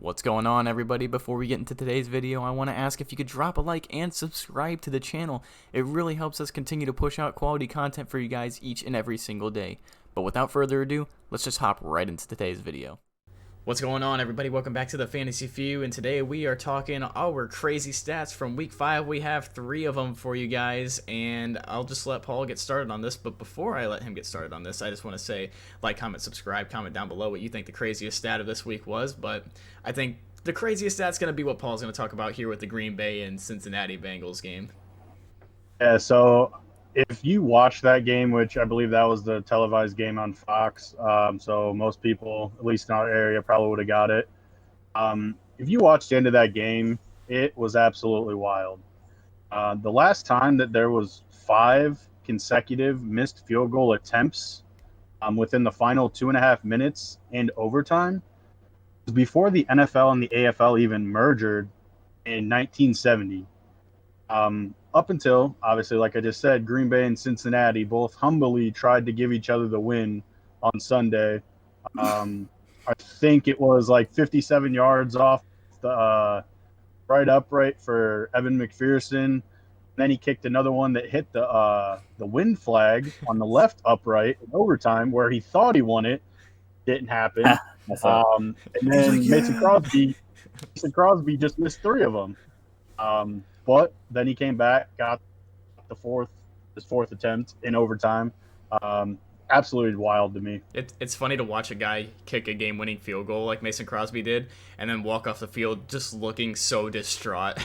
What's going on, everybody? Before we get into today's video, I want to ask if you could drop a like and subscribe to the channel. It really helps us continue to push out quality content for you guys each and every single day. But without further ado, let's just hop right into today's video. What's going on, everybody? Welcome back to the Fantasy Few, and today we are talking our crazy stats from Week 5. We have 3 of them for you guys, and I'll just let Paul get started on this. But before I let him get started on this, I just want to say, like, comment, subscribe, comment down below what you think the craziest stat of this week was. But I think the craziest stat's going to be what Paul's going to talk about here with the Green Bay and Cincinnati Bengals game. Yeah, so if you watch that game, which I believe that was the televised game on Fox, so most people, at least in our area, probably would have got it. If you watched the end of that game, it was absolutely wild. The last time that there was 5 consecutive missed field goal attempts within the final 2.5 minutes and overtime was before the NFL and the AFL even merged in 1970. Up until, obviously, like I just said, Green Bay and Cincinnati both humbly tried to give each other the win on Sunday. I think it was like 57 yards off the right upright for Evan McPherson. Then he kicked another one that hit the win flag on the left upright in overtime, where he thought he won it. Didn't happen. And then Mason Crosby just missed 3 of them. But then he came back, got his fourth attempt in overtime. Absolutely wild to me. It's funny to watch a guy kick a game-winning field goal like Mason Crosby did, and then walk off the field just looking so distraught,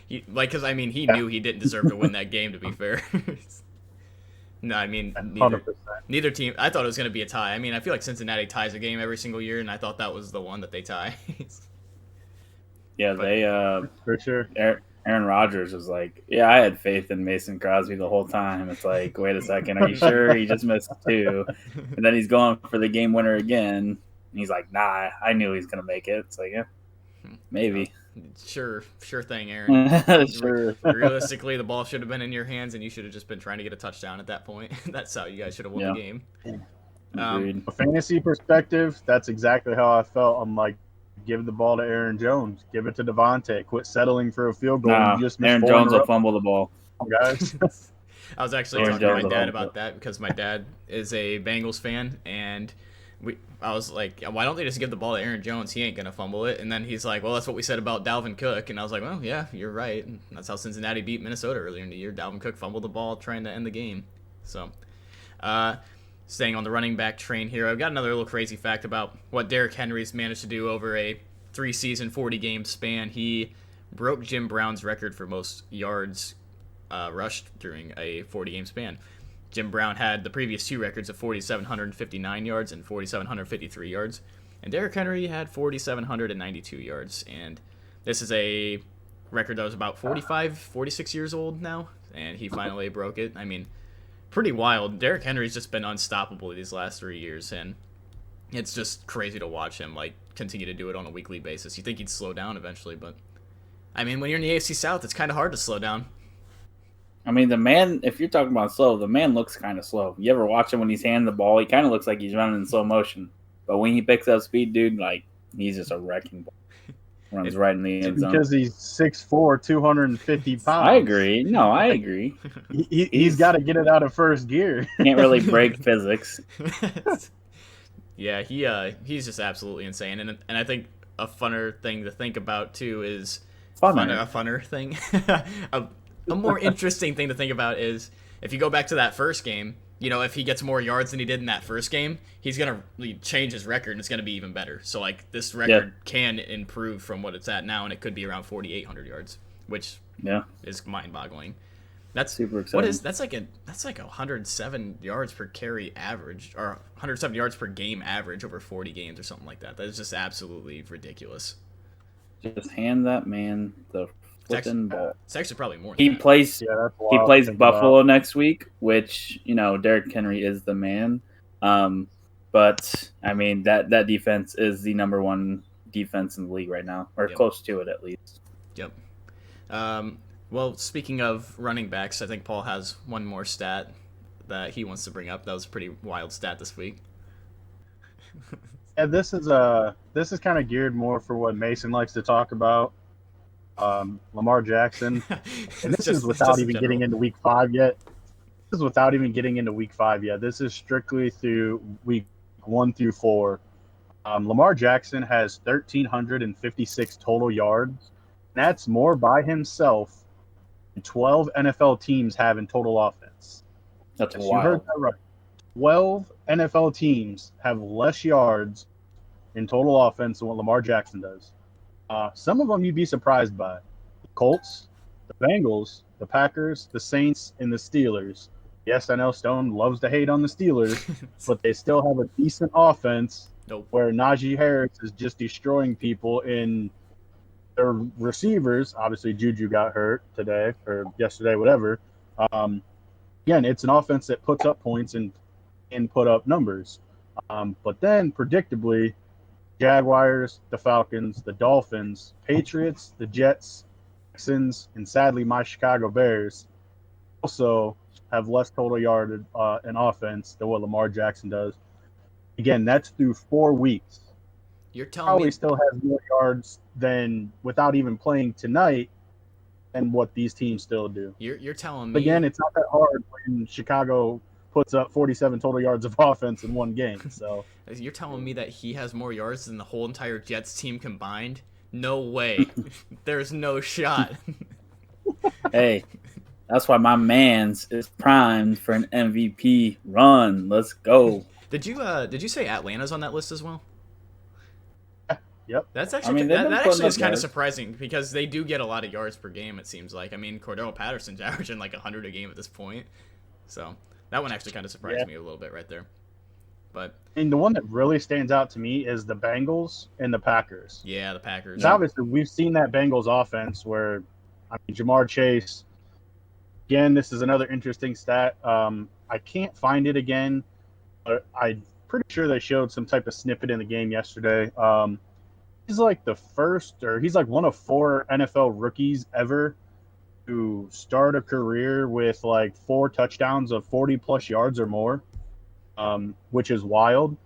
because I mean he knew he didn't deserve to win that game. To be fair, no, I mean neither team. I thought it was going to be a tie. I mean, I feel like Cincinnati ties a game every single year, and I thought that was the one that they tie. Yeah, they for sure. Aaron Rodgers was like, "Yeah, I had faith in Mason Crosby the whole time." It's like, wait a second, are you sure? He just missed 2, and then he's going for the game winner again. And he's like, "Nah, I knew he's gonna make it." It's like, yeah, maybe. Sure thing, Aaron. Sure. Realistically, the ball should have been in your hands, and you should have just been trying to get a touchdown at that point. That's how you guys should have won the game. Agreed. From a fantasy perspective, that's exactly how I felt. I'm like, give the ball to Aaron Jones. Give it to Devontae. Quit settling for a field goal. Nah, You just Aaron Jones will fumble the ball. Guys. I was actually talking to my dad about that because my dad is a Bengals fan, and I was like, why don't they just give the ball to Aaron Jones? He ain't going to fumble it. And then he's like, well, that's what we said about Dalvin Cook. And I was like, well, yeah, you're right. And that's how Cincinnati beat Minnesota earlier in the year. Dalvin Cook fumbled the ball trying to end the game. So, staying on the running back train here, I've got another little crazy fact about what Derrick Henry's managed to do over a 3-season, 40-game span. He broke Jim Brown's record for most yards rushed during a 40-game span. Jim Brown had the previous 2 records of 4,759 yards and 4,753 yards, and Derrick Henry had 4,792 yards. And this is a record that was about 46 years old now, and he finally broke it. I mean, pretty wild. Derrick Henry's just been unstoppable these last 3 years, and it's just crazy to watch him continue to do it on a weekly basis. You think he'd slow down eventually, but I mean, when you're in the AFC South, it's kind of hard to slow down. I mean, the man, if you're talking about slow, the man looks kind of slow. You ever watch him when he's handing the ball? He kind of looks like he's running in slow motion. But when he picks up speed, dude, like, he's just a wrecking ball. Runs right in the end zone. Because he's 6'4", 250 pounds. I agree. No, I agree. He's got to get it out of first gear. Can't really break physics. Yeah, he's just absolutely insane. And I think a funner thing to think about, too, is a funner thing. A more interesting thing to think about is if you go back to that first game, you know, if he gets more yards than he did in that first game, he's going to change his record, and it's going to be even better. So, like, this record can improve from what it's at now, and it could be around 4,800 yards, which is mind-boggling. That's super exciting. That's like 107 yards per carry average, or 107 yards per game average over 40 games or something like that. That is just absolutely ridiculous. Just hand that man the ball. It's actually probably more. He plays Buffalo next week, which, you know, Derrick Henry is the man. But I mean, that defense is the number 1 defense in the league right now, or close to it at least. Yep. Well, speaking of running backs, I think Paul has one more stat that he wants to bring up. That was a pretty wild stat this week. Yeah, this is a this is kind of geared more for what Mason likes to talk about. Lamar Jackson, and this is without even getting into Week 5 yet. This is without even getting into Week 5 yet. This is strictly through Week 1 through 4. Lamar Jackson has 1,356 total yards. That's more by himself than 12 NFL teams have in total offense. That's Yes, wild. you heard that right. 12 NFL teams have less yards in total offense than what Lamar Jackson does. Some of them you'd be surprised by. The Colts, the Bengals, the Packers, the Saints, and the Steelers. Yes, I know Stone loves to hate on the Steelers, but they still have a decent offense where Najee Harris is just destroying people in their receivers. Obviously, Juju got hurt today or yesterday, whatever. Again, it's an offense that puts up points and put up numbers. But then, predictably, Jaguars, the Falcons, the Dolphins, Patriots, the Jets, Texans, and sadly my Chicago Bears also have less total yardage in offense than what Lamar Jackson does. Again, that's through 4 weeks. You're telling Probably me still has more yards than without even playing tonight and what these teams still do. You're telling me Again, it's not that hard when Chicago puts up 47 total yards of offense in one game. So you're telling me that he has more yards than the whole entire Jets team combined? No way. There's no shot. Hey, that's why my man's is primed for an MVP run. Let's go. Did you say Atlanta's on that list as well? Yep. That's actually that putting actually up is kind of yards. surprising because they do get a lot of yards per game. It seems like. I mean, Cordell Patterson's averaging like 100 a game at this point, so that one actually kind of surprised me a little bit right there. But and the one that really stands out to me is the Bengals and the Packers. yeah, the Packers. Obviously, we've seen that Bengals offense where, I mean, Jamar Chase. Again, this is another interesting stat. I can't find it again, but I'm pretty sure they showed some type of snippet in the game yesterday. He's like he's like one of 4 NFL rookies ever to start a career with like 4 touchdowns of 40-plus yards or more, which is wild.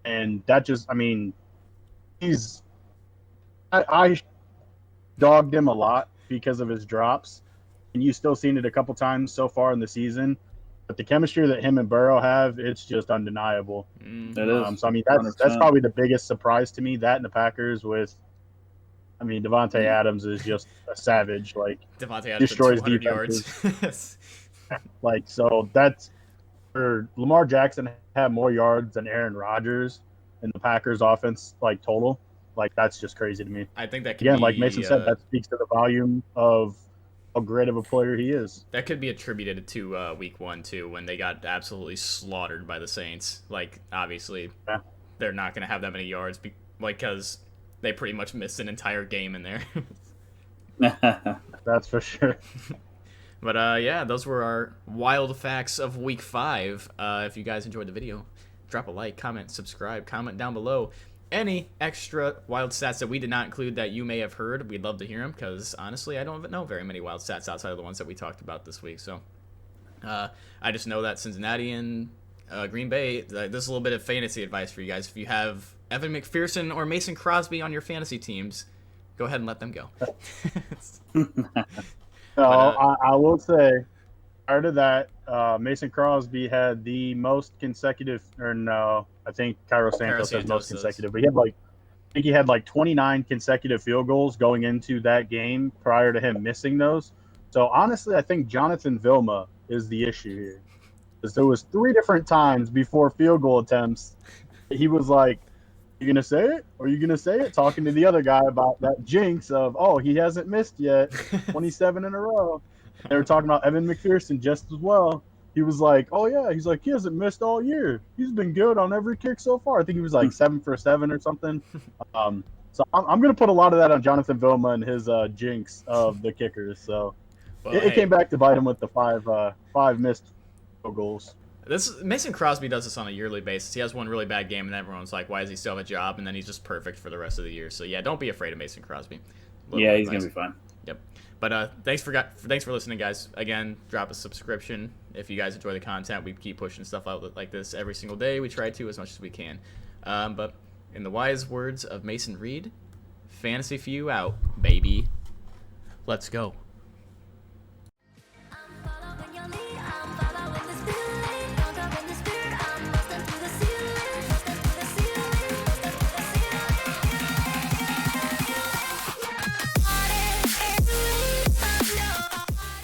And that just, I mean, I dogged him a lot because of his drops, and you've still seen it a couple times so far in the season. But the chemistry that him and Burrow have, it's just undeniable. It is. So I mean, that's 100%. probably the biggest surprise to me. That and the Packers with, I mean, Devontae Adams is just a savage. Like Devontae Adams destroys 200 defenses. yards. Like, so that's for Lamar Jackson have more yards than Aaron Rodgers in the Packers offense, like total. Like that's just crazy to me. I think that could Again, be, like Mason said, that speaks to the volume of how great of a player he is. that could be attributed to Week 1 too, when they got absolutely slaughtered by the Saints. Like obviously, they're not going to have that many yards because they pretty much missed an entire game in there. That's for sure. But yeah, those were our wild facts of Week 5. If you guys enjoyed the video, drop a like, comment, subscribe, comment down below. Any extra wild stats that we did not include that you may have heard, we'd love to hear them, because honestly, I don't know very many wild stats outside of the ones that we talked about this week. So I just know that Cincinnati and Green Bay, this is a little bit of fantasy advice for you guys. If you have Evan McPherson or Mason Crosby on your fantasy teams, go ahead and let them go. I will say, prior to that, Mason Crosby had the most consecutive, or no, I think Cairo Santos has most consecutive, but I think he had like 29 consecutive field goals going into that game prior to him missing those. So honestly, I think Jonathan Vilma is the issue here. Because there was 3 different times before field goal attempts, he was like, "You gonna say it? Or you gonna say it?" Talking to the other guy about that jinx of, "Oh, he hasn't missed yet, 27 in a row." They were talking about Evan McPherson just as well. He was like, "Oh yeah," he's like, "He hasn't missed all year. He's been good on every kick so far." I think he was like 7 for 7 or something. So I'm gonna put a lot of that on Jonathan Vilma and his jinx of the kickers. So it came back to bite him with the 5 missed field goals. Mason Crosby does this on a yearly basis. He has one really bad game, and everyone's like, "Why does he still have a job?" And then he's just perfect for the rest of the year. So yeah, don't be afraid of Mason Crosby. Yeah, he's gonna be fine. Yep. But thanks for listening, guys. Again, drop a subscription if you guys enjoy the content. We keep pushing stuff out like this every single day. We try to as much as we can. But In the wise words of Mason Reed, fantasy for you out, baby. Let's go.